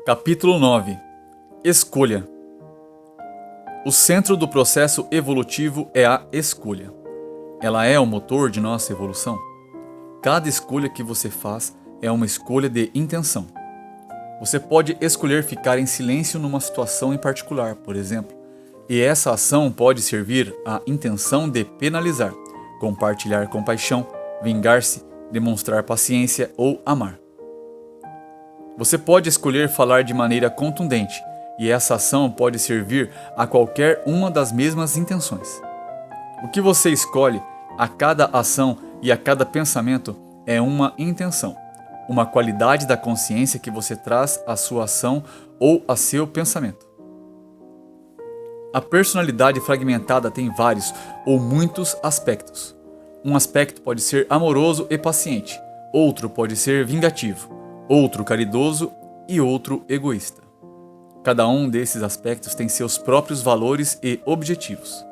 Capítulo 9. Escolha. O centro do processo evolutivo é a escolha. Ela é o motor de nossa evolução. Cada escolha que você faz é uma escolha de intenção. Você pode escolher ficar em silêncio numa situação em particular, por exemplo, e essa ação pode servir à intenção de penalizar, compartilhar compaixão, vingar-se, demonstrar paciência ou amar. Você pode escolher falar de maneira contundente, e essa ação pode servir a qualquer uma das mesmas intenções. O que você escolhe a cada ação e a cada pensamento é uma intenção, uma qualidade da consciência que você traz à sua ação ou a seu pensamento. A personalidade fragmentada tem vários ou muitos aspectos. Um aspecto pode ser amoroso e paciente, outro pode ser vingativo, outro caridoso e outro egoísta. Cada um desses aspectos tem seus próprios valores e objetivos.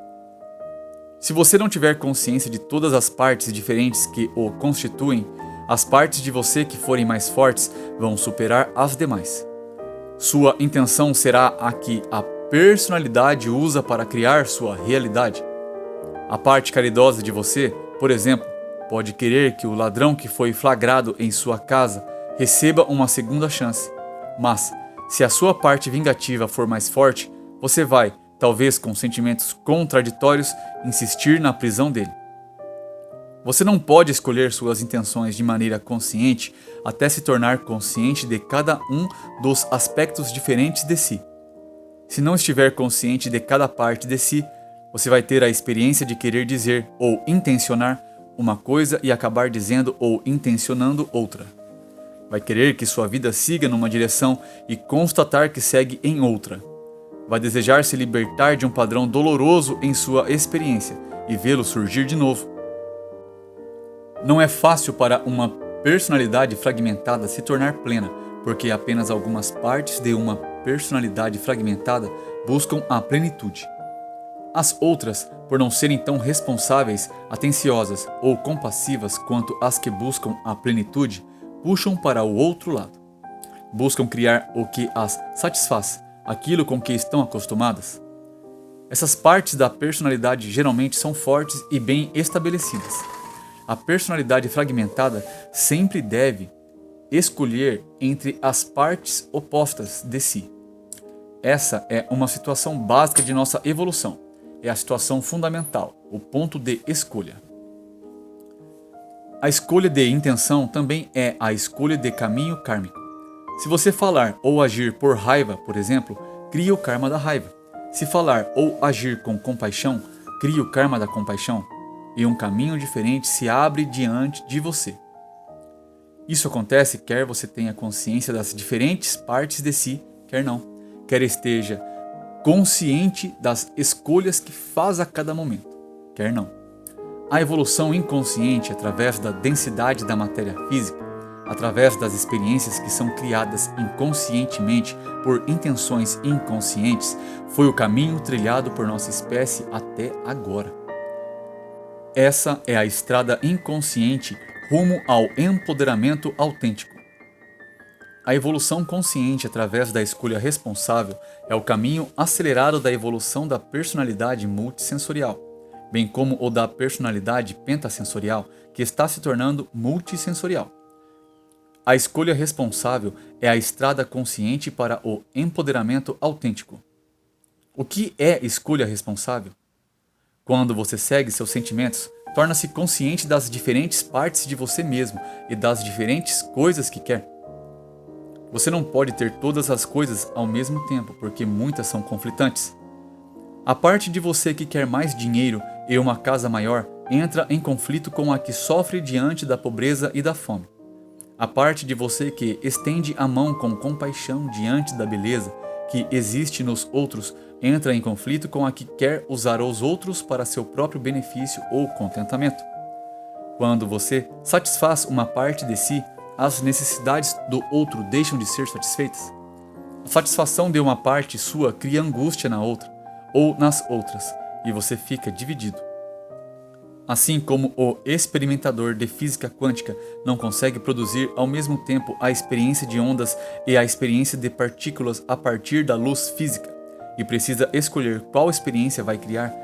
Se você não tiver consciência de todas as partes diferentes que o constituem, as partes de você que forem mais fortes vão superar as demais. Sua intenção será a que a personalidade usa para criar sua realidade. A parte caridosa de você, por exemplo, pode querer que o ladrão que foi flagrado em sua casa receba uma segunda chance. Mas, se a sua parte vingativa for mais forte, você vai, talvez com sentimentos contraditórios, insistir na prisão dele. Você não pode escolher suas intenções de maneira consciente até se tornar consciente de cada um dos aspectos diferentes de si. Se não estiver consciente de cada parte de si, você vai ter a experiência de querer dizer ou intencionar uma coisa e acabar dizendo ou intencionando outra. Vai querer que sua vida siga numa direção e constatar que segue em outra. Vai desejar se libertar de um padrão doloroso em sua experiência e vê-lo surgir de novo. Não é fácil para uma personalidade fragmentada se tornar plena, porque apenas algumas partes de uma personalidade fragmentada buscam a plenitude. As outras, por não serem tão responsáveis, atenciosas ou compassivas quanto as que buscam a plenitude, puxam para o outro lado. Buscam criar o que as satisfaz, aquilo com que estão acostumadas. Essas partes da personalidade geralmente são fortes e bem estabelecidas. A personalidade fragmentada sempre deve escolher entre as partes opostas de si. Essa é uma situação básica de nossa evolução. É a situação fundamental, o ponto de escolha. A escolha de intenção também é a escolha de caminho kármico. Se você falar ou agir por raiva, por exemplo, cria o karma da raiva. Se falar ou agir com compaixão, cria o karma da compaixão. E um caminho diferente se abre diante de você. Isso acontece quer você tenha consciência das diferentes partes de si, quer não. Quer esteja consciente das escolhas que faz a cada momento, quer não. A evolução inconsciente através da densidade da matéria física, através das experiências que são criadas inconscientemente por intenções inconscientes, foi o caminho trilhado por nossa espécie até agora. Essa é a estrada inconsciente rumo ao empoderamento autêntico. A evolução consciente através da escolha responsável é o caminho acelerado da evolução da personalidade multissensorial, bem como o da personalidade pentasensorial, que está se tornando multissensorial. A escolha responsável é a estrada consciente para o empoderamento autêntico. O que é escolha responsável? Quando você segue seus sentimentos, torna-se consciente das diferentes partes de você mesmo e das diferentes coisas que quer. Você não pode ter todas as coisas ao mesmo tempo, porque muitas são conflitantes. A parte de você que quer mais dinheiro e uma casa maior entra em conflito com a que sofre diante da pobreza e da fome. A parte de você que estende a mão com compaixão diante da beleza que existe nos outros entra em conflito com a que quer usar os outros para seu próprio benefício ou contentamento. Quando você satisfaz uma parte de si, as necessidades do outro deixam de ser satisfeitas. A satisfação de uma parte sua cria angústia na outra ou nas outras, e você fica dividido. Assim como o experimentador de física quântica não consegue produzir ao mesmo tempo a experiência de ondas e a experiência de partículas a partir da luz física, e precisa escolher qual experiência vai criar,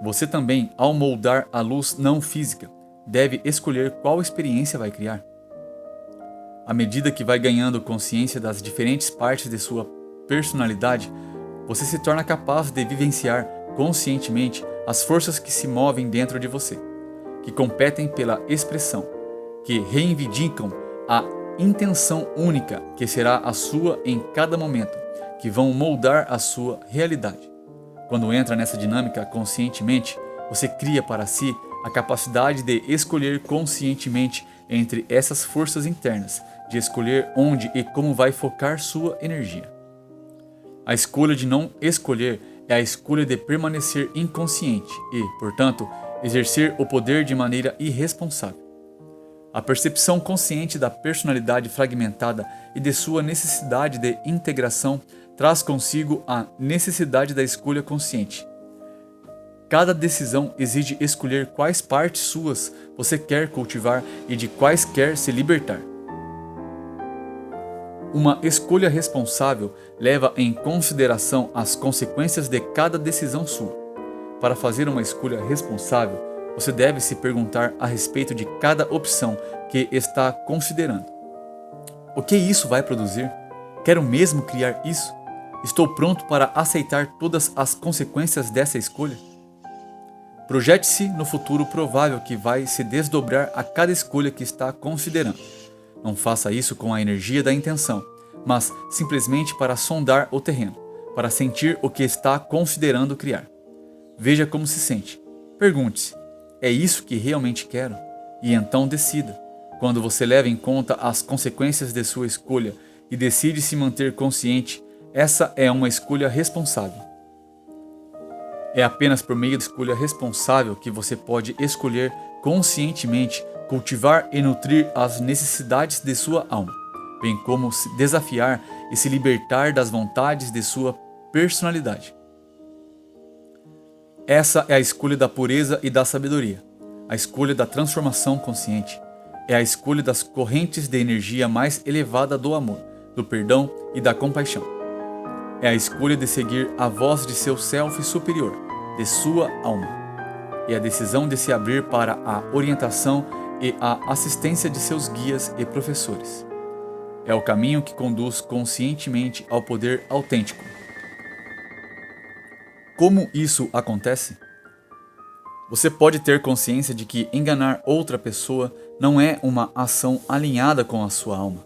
você também, ao moldar a luz não física, deve escolher qual experiência vai criar. À medida que vai ganhando consciência das diferentes partes de sua personalidade, você se torna capaz de vivenciar conscientemente as forças que se movem dentro de você, que competem pela expressão, que reivindicam a intenção única que será a sua em cada momento, que vão moldar a sua realidade. Quando entra nessa dinâmica conscientemente, você cria para si a capacidade de escolher conscientemente entre essas forças internas, de escolher onde e como vai focar sua energia. A escolha de não escolher é a escolha de permanecer inconsciente e, portanto, exercer o poder de maneira irresponsável. A percepção consciente da personalidade fragmentada e de sua necessidade de integração traz consigo a necessidade da escolha consciente. Cada decisão exige escolher quais partes suas você quer cultivar e de quais quer se libertar. Uma escolha responsável leva em consideração as consequências de cada decisão sua. Para fazer uma escolha responsável, você deve se perguntar a respeito de cada opção que está considerando. O que isso vai produzir? Quero mesmo criar isso? Estou pronto para aceitar todas as consequências dessa escolha? Projete-se no futuro provável que vai se desdobrar a cada escolha que está considerando. Não faça isso com a energia da intenção, mas simplesmente para sondar o terreno, para sentir o que está considerando criar. Veja como se sente. Pergunte-se: é isso que realmente quero? E então decida. Quando você leva em conta as consequências de sua escolha e decide se manter consciente, essa é uma escolha responsável. É apenas por meio da escolha responsável que você pode escolher conscientemente cultivar e nutrir as necessidades de sua alma, bem como se desafiar e se libertar das vontades de sua personalidade. Essa é a escolha da pureza e da sabedoria, a escolha da transformação consciente. É a escolha das correntes de energia mais elevada do amor, do perdão e da compaixão. É a escolha de seguir a voz de seu self superior, de sua alma. É a decisão de se abrir para a orientação e a assistência de seus guias e professores. É o caminho que conduz conscientemente ao poder autêntico. Como isso acontece? Você pode ter consciência de que enganar outra pessoa não é uma ação alinhada com a sua alma,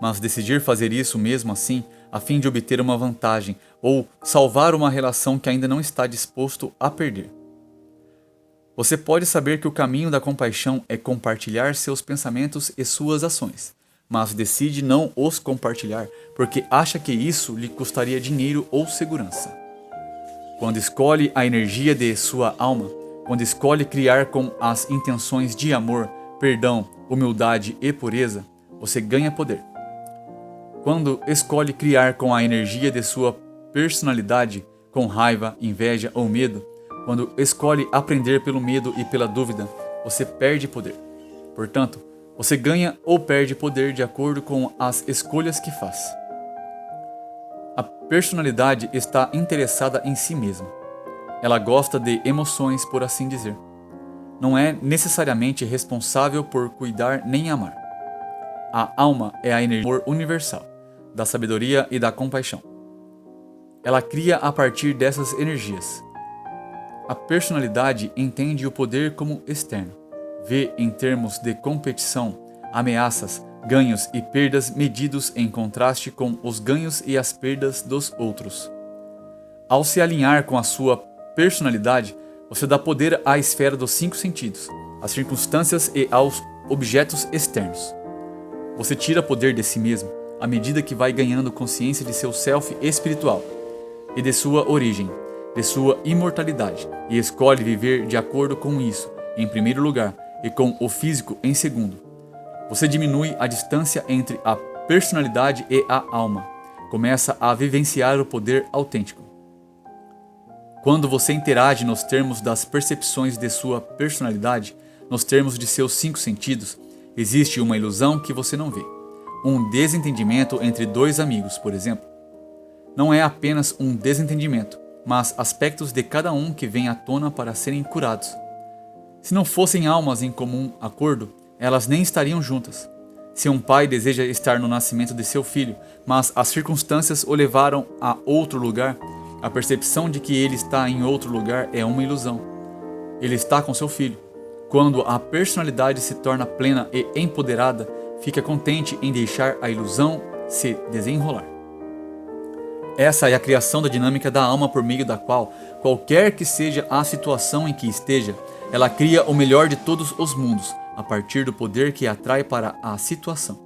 mas decidir fazer isso mesmo assim, a fim de obter uma vantagem ou salvar uma relação que ainda não está disposto a perder. Você pode saber que o caminho da compaixão é compartilhar seus pensamentos e suas ações, mas decide não os compartilhar porque acha que isso lhe custaria dinheiro ou segurança. Quando escolhe a energia de sua alma, quando escolhe criar com as intenções de amor, perdão, humildade e pureza, você ganha poder. Quando escolhe criar com a energia de sua personalidade, com raiva, inveja ou medo, quando escolhe aprender pelo medo e pela dúvida, você perde poder. Portanto, você ganha ou perde poder de acordo com as escolhas que faz. A personalidade está interessada em si mesma. Ela gosta de emoções, por assim dizer. Não é necessariamente responsável por cuidar nem amar. A alma é a energia universal, da sabedoria e da compaixão. Ela cria a partir dessas energias. A personalidade entende o poder como externo. Vê em termos de competição, ameaças, ganhos e perdas medidos em contraste com os ganhos e as perdas dos outros. Ao se alinhar com a sua personalidade, você dá poder à esfera dos 5 sentidos, às circunstâncias e aos objetos externos. Você tira poder de si mesmo à medida que vai ganhando consciência de seu self espiritual e de sua origem, de sua imortalidade, e escolhe viver de acordo com isso, em primeiro lugar, e com o físico em segundo. Você diminui a distância entre a personalidade e a alma. Começa a vivenciar o poder autêntico. Quando você interage nos termos das percepções de sua personalidade, nos termos de seus 5 sentidos, existe uma ilusão que você não vê. Um desentendimento entre 2 amigos, por exemplo. Não é apenas um desentendimento, mas aspectos de cada um que vêm à tona para serem curados. Se não fossem almas em comum acordo, elas nem estariam juntas. Se um pai deseja estar no nascimento de seu filho, mas as circunstâncias o levaram a outro lugar, a percepção de que ele está em outro lugar é uma ilusão. Ele está com seu filho. Quando a personalidade se torna plena e empoderada, fica contente em deixar a ilusão se desenrolar. Essa é a criação da dinâmica da alma por meio da qual, qualquer que seja a situação em que esteja, ela cria o melhor de todos os mundos, a partir do poder que atrai para a situação.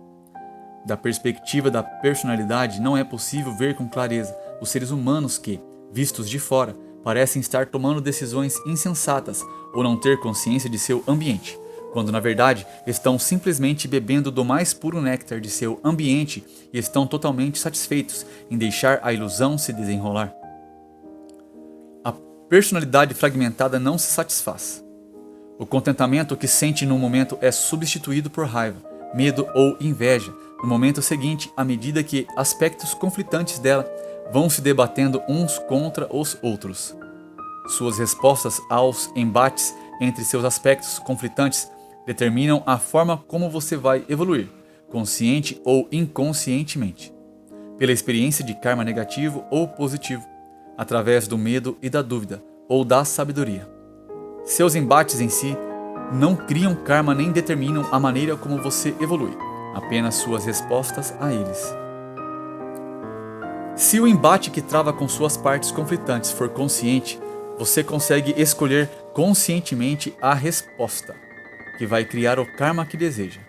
Da perspectiva da personalidade, não é possível ver com clareza os seres humanos que, vistos de fora, parecem estar tomando decisões insensatas ou não ter consciência de seu ambiente, quando na verdade estão simplesmente bebendo do mais puro néctar de seu ambiente e estão totalmente satisfeitos em deixar a ilusão se desenrolar. A personalidade fragmentada não se satisfaz. O contentamento que sente num momento é substituído por raiva, medo ou inveja no momento seguinte, à medida que aspectos conflitantes dela vão se debatendo uns contra os outros. Suas respostas aos embates entre seus aspectos conflitantes determinam a forma como você vai evoluir, consciente ou inconscientemente, pela experiência de karma negativo ou positivo, através do medo e da dúvida, ou da sabedoria. Seus embates em si não criam karma nem determinam a maneira como você evolui, apenas suas respostas a eles. Se o embate que trava com suas partes conflitantes for consciente, você consegue escolher conscientemente a resposta, que vai criar o karma que deseja.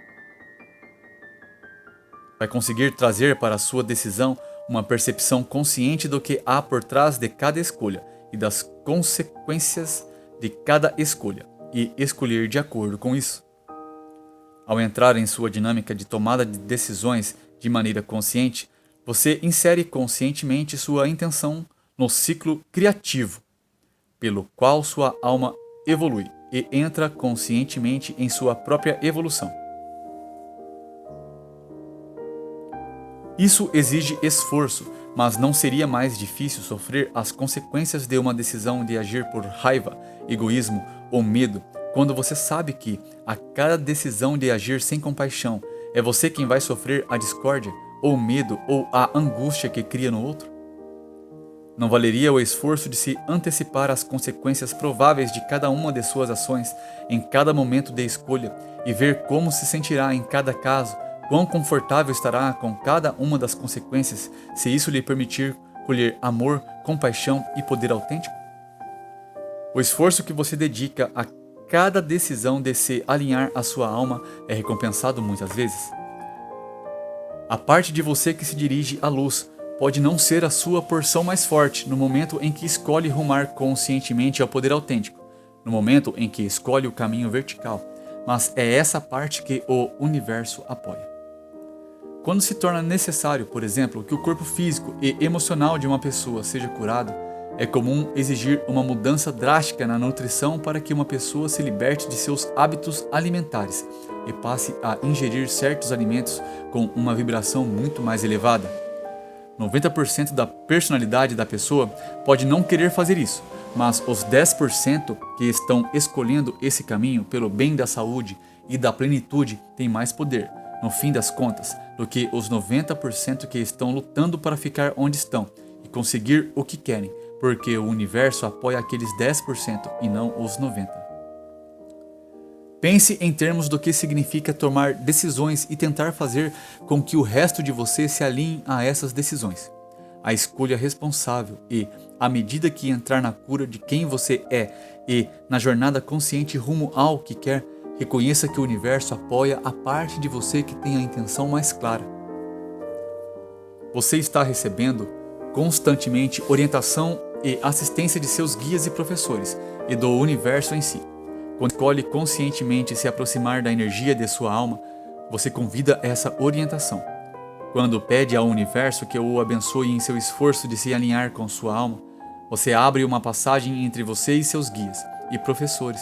Vai conseguir trazer para a sua decisão uma percepção consciente do que há por trás de cada escolha e das consequências de cada escolha, e escolher de acordo com isso. Ao entrar em sua dinâmica de tomada de decisões de maneira consciente, você insere conscientemente sua intenção no ciclo criativo, pelo qual sua alma evolui e entra conscientemente em sua própria evolução. Isso exige esforço, mas não seria mais difícil sofrer as consequências de uma decisão de agir por raiva, egoísmo ou medo, quando você sabe que, a cada decisão de agir sem compaixão, é você quem vai sofrer a discórdia, ou medo, ou a angústia que cria no outro? Não valeria o esforço de se antecipar às consequências prováveis de cada uma de suas ações em cada momento de escolha e ver como se sentirá em cada caso, quão confortável estará com cada uma das consequências, se isso lhe permitir colher amor, compaixão e poder autêntico? O esforço que você dedica a cada decisão de se alinhar à sua alma é recompensado muitas vezes. A parte de você que se dirige à luz pode não ser a sua porção mais forte no momento em que escolhe rumar conscientemente ao poder autêntico, no momento em que escolhe o caminho vertical, mas é essa parte que o universo apoia. Quando se torna necessário, por exemplo, que o corpo físico e emocional de uma pessoa seja curado, é comum exigir uma mudança drástica na nutrição para que uma pessoa se liberte de seus hábitos alimentares e passe a ingerir certos alimentos com uma vibração muito mais elevada. 90% da personalidade da pessoa pode não querer fazer isso, mas os 10% que estão escolhendo esse caminho pelo bem da saúde e da plenitude têm mais poder, no fim das contas, do que os 90% que estão lutando para ficar onde estão e conseguir o que querem, porque o universo apoia aqueles 10% e não os 90%. Pense em termos do que significa tomar decisões e tentar fazer com que o resto de você se alinhe a essas decisões. A escolha responsável e, à medida que entrar na cura de quem você é e na jornada consciente rumo ao que quer, reconheça que o universo apoia a parte de você que tem a intenção mais clara. Você está recebendo constantemente orientação e assistência de seus guias e professores e do universo em si. Quando escolhe conscientemente se aproximar da energia de sua alma, você convida essa orientação. Quando pede ao universo que o abençoe em seu esforço de se alinhar com sua alma, Você abre uma passagem entre você e seus guias e professores.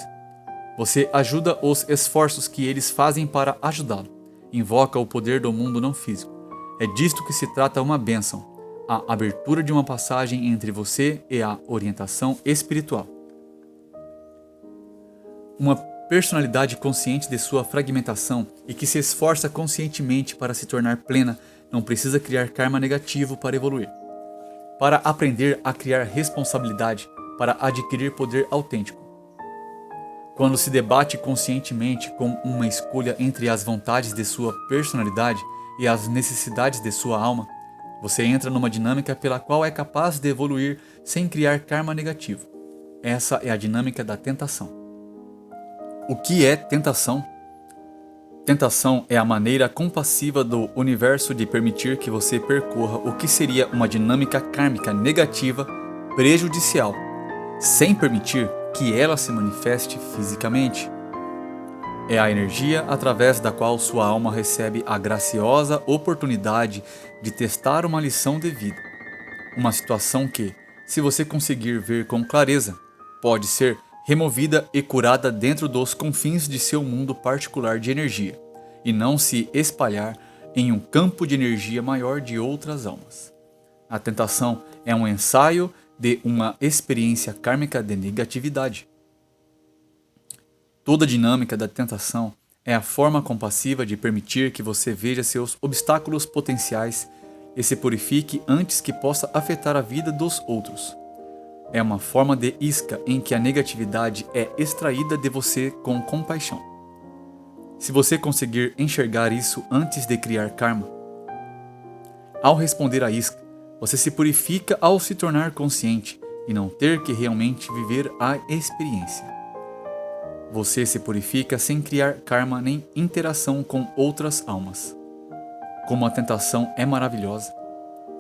Você ajuda os esforços que eles fazem para ajudá-lo. Invoca o poder do mundo não físico. É disto que se trata uma bênção, a abertura de uma passagem entre você e a orientação espiritual. Uma personalidade consciente de sua fragmentação e que se esforça conscientemente para se tornar plena não precisa criar karma negativo para evoluir. Para aprender a criar responsabilidade, para adquirir poder autêntico. Quando se debate conscientemente com uma escolha entre as vontades de sua personalidade e as necessidades de sua alma, você entra numa dinâmica pela qual é capaz de evoluir sem criar karma negativo. Essa é a dinâmica da tentação. O que é tentação? Tentação é a maneira compassiva do universo de permitir que você percorra o que seria uma dinâmica kármica negativa, prejudicial, sem permitir que ela se manifeste fisicamente. É a energia através da qual sua alma recebe a graciosa oportunidade de testar uma lição de vida. Uma situação que, se você conseguir ver com clareza, pode ser removida e curada dentro dos confins de seu mundo particular de energia, e não se espalhar em um campo de energia maior de outras almas. A tentação é um ensaio de uma experiência kármica de negatividade. Toda a dinâmica da tentação é a forma compassiva de permitir que você veja seus obstáculos potenciais e se purifique antes que possa afetar a vida dos outros. É uma forma de isca em que a negatividade é extraída de você com compaixão. Se você conseguir enxergar isso antes de criar karma, ao responder à isca, você se purifica ao se tornar consciente e não ter que realmente viver a experiência. Você se purifica sem criar karma nem interação com outras almas. Como a tentação é maravilhosa,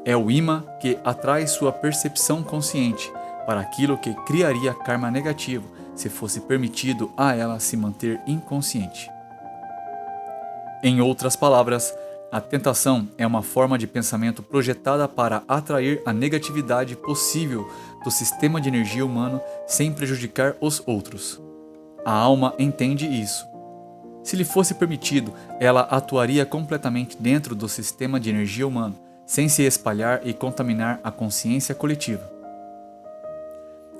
é o imã que atrai sua percepção consciente para aquilo que criaria karma negativo se fosse permitido a ela se manter inconsciente. Em outras palavras, a tentação é uma forma de pensamento projetada para atrair a negatividade possível do sistema de energia humano sem prejudicar os outros. A alma entende isso. Se lhe fosse permitido, ela atuaria completamente dentro do sistema de energia humano, sem se espalhar e contaminar a consciência coletiva.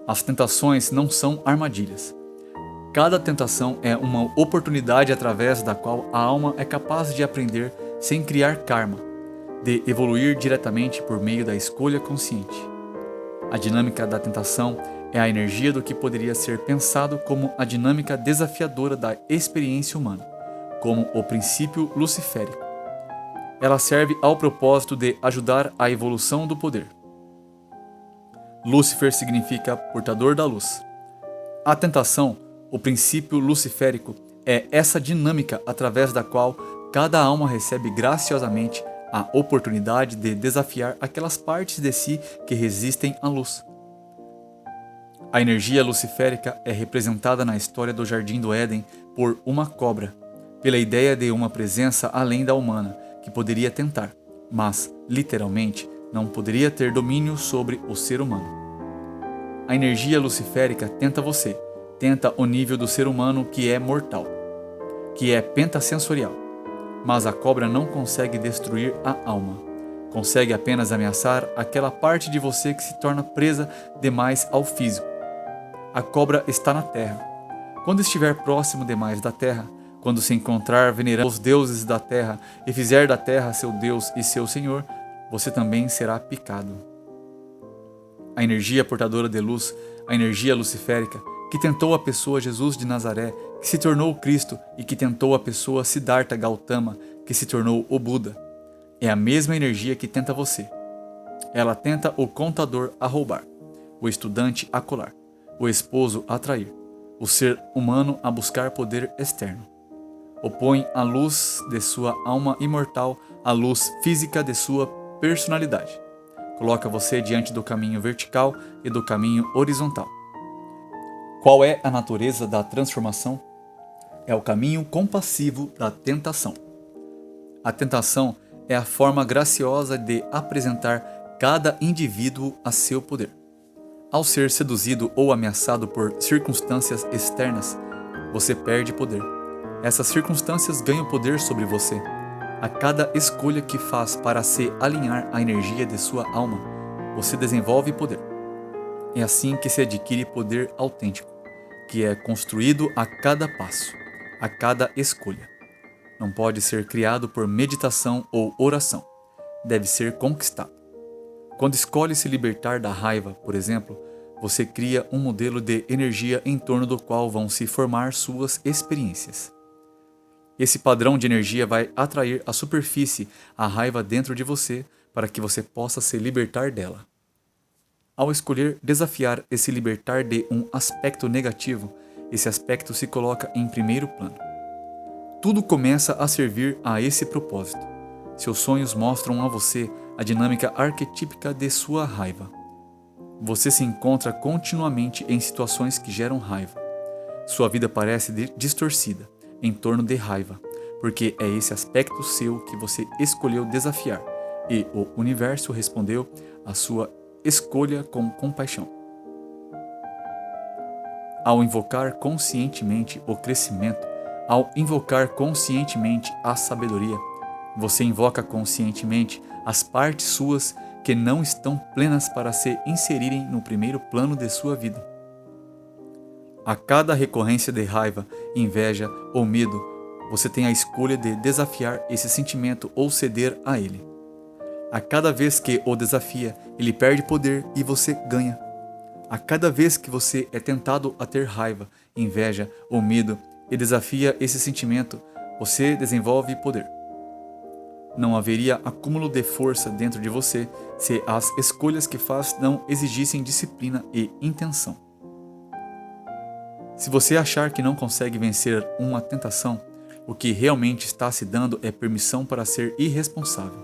As tentações não são armadilhas. Cada tentação é uma oportunidade através da qual a alma é capaz de aprender sem criar karma, de evoluir diretamente por meio da escolha consciente. A dinâmica da tentação é a energia do que poderia ser pensado como a dinâmica desafiadora da experiência humana, como o princípio luciférico. Ela serve ao propósito de ajudar a evolução do poder. Lúcifer significa portador da luz. A tentação, o princípio luciférico, é essa dinâmica através da qual cada alma recebe graciosamente a oportunidade de desafiar aquelas partes de si que resistem à luz. A energia luciférica é representada na história do Jardim do Éden por uma cobra, pela ideia de uma presença além da humana, que poderia tentar, mas, literalmente, não poderia ter domínio sobre o ser humano. A energia luciférica tenta você, tenta o nível do ser humano que é mortal, que é pentasensorial, mas a cobra não consegue destruir a alma. Consegue apenas ameaçar aquela parte de você que se torna presa demais ao físico. A cobra está na terra. Quando estiver próximo demais da terra, quando se encontrar venerando os deuses da terra e fizer da terra seu Deus e seu Senhor, você também será picado. A energia portadora de luz, a energia luciférica, que tentou a pessoa Jesus de Nazaré, que se tornou o Cristo, e que tentou a pessoa Siddhartha Gautama, que se tornou o Buda, é a mesma energia que tenta você. Ela tenta o contador a roubar, o estudante a colar, o esposo a trair, o ser humano a buscar poder externo. Opõe a luz de sua alma imortal à luz física de sua personalidade. Coloca você diante do caminho vertical e do caminho horizontal. Qual é a natureza da transformação? É o caminho compassivo da tentação. A tentação é a forma graciosa de apresentar cada indivíduo a seu poder. Ao ser seduzido ou ameaçado por circunstâncias externas, você perde poder. Essas circunstâncias ganham poder sobre você. A cada escolha que faz para se alinhar à energia de sua alma, você desenvolve poder. É assim que se adquire poder autêntico, que é construído a cada passo, a cada escolha. Não pode ser criado por meditação ou oração. Deve ser conquistado. Quando escolhe se libertar da raiva, por exemplo, você cria um modelo de energia em torno do qual vão se formar suas experiências. Esse padrão de energia vai atrair à superfície a raiva dentro de você para que você possa se libertar dela. Ao escolher desafiar e se libertar de um aspecto negativo, esse aspecto se coloca em primeiro plano. Tudo começa a servir a esse propósito. Seus sonhos mostram a você a dinâmica arquetípica de sua raiva. Você se encontra continuamente em situações que geram raiva. Sua vida parece distorcida em torno de raiva, porque é esse aspecto seu que você escolheu desafiar, e o universo respondeu à sua escolha com compaixão. Ao invocar conscientemente o crescimento, ao invocar conscientemente a sabedoria, você invoca conscientemente as partes suas que não estão plenas para se inserirem no primeiro plano de sua vida. A cada recorrência de raiva, inveja ou medo, você tem a escolha de desafiar esse sentimento ou ceder a ele. A cada vez que o desafia, ele perde poder e você ganha. A cada vez que você é tentado a ter raiva, inveja ou medo e desafia esse sentimento, você desenvolve poder. Não haveria acúmulo de força dentro de você se as escolhas que faz não exigissem disciplina e intenção. Se você achar que não consegue vencer uma tentação, o que realmente está se dando é permissão para ser irresponsável.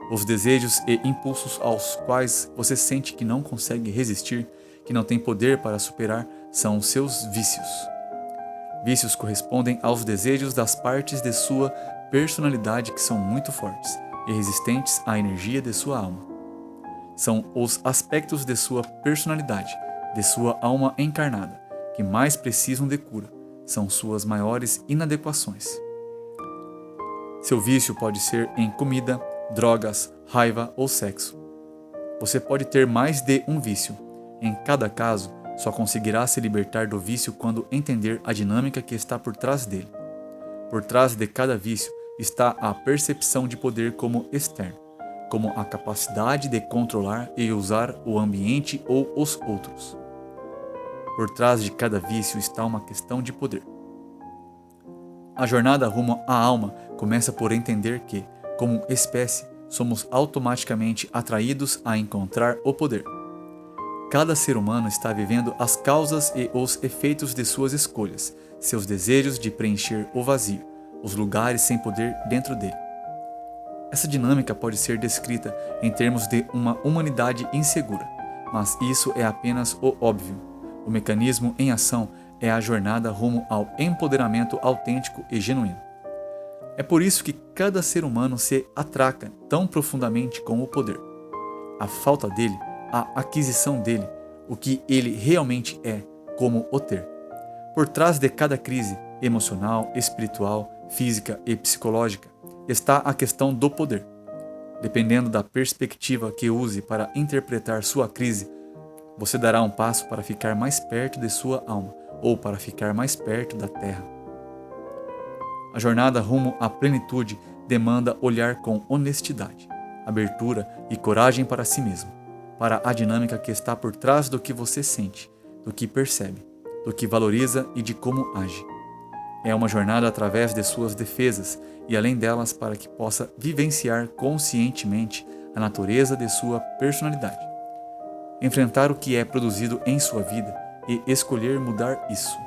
Os desejos e impulsos aos quais você sente que não consegue resistir, que não tem poder para superar, são os seus vícios. Vícios correspondem aos desejos das partes de sua personalidade que são muito fortes e resistentes à energia de sua alma. São os aspectos de sua personalidade, de sua alma encarnada, que mais precisam de cura. São suas maiores inadequações. Seu vício pode ser em comida, drogas, raiva ou sexo. Você pode ter mais de um vício. Em cada caso, só conseguirá se libertar do vício quando entender a dinâmica que está por trás dele. Por trás de cada vício está a percepção de poder como externo, como a capacidade de controlar e usar o ambiente ou os outros. Por trás de cada vício está uma questão de poder. A jornada rumo à alma começa por entender que, como espécie, somos automaticamente atraídos a encontrar o poder. Cada ser humano está vivendo as causas e os efeitos de suas escolhas, seus desejos de preencher o vazio, os lugares sem poder dentro dele. Essa dinâmica pode ser descrita em termos de uma humanidade insegura, mas isso é apenas o óbvio. O mecanismo em ação é a jornada rumo ao empoderamento autêntico e genuíno. É por isso que cada ser humano se atraca tão profundamente com o poder. A falta dele, a aquisição dele, o que ele realmente é, como o ter. Por trás de cada crise emocional, espiritual, física e psicológica está a questão do poder. Dependendo da perspectiva que use para interpretar sua crise, você dará um passo para ficar mais perto de sua alma ou para ficar mais perto da terra. A jornada rumo à plenitude demanda olhar com honestidade, abertura e coragem para si mesmo, para a dinâmica que está por trás do que você sente, do que percebe, do que valoriza e de como age. É uma jornada através de suas defesas e além delas para que possa vivenciar conscientemente a natureza de sua personalidade, enfrentar o que é produzido em sua vida e escolher mudar isso.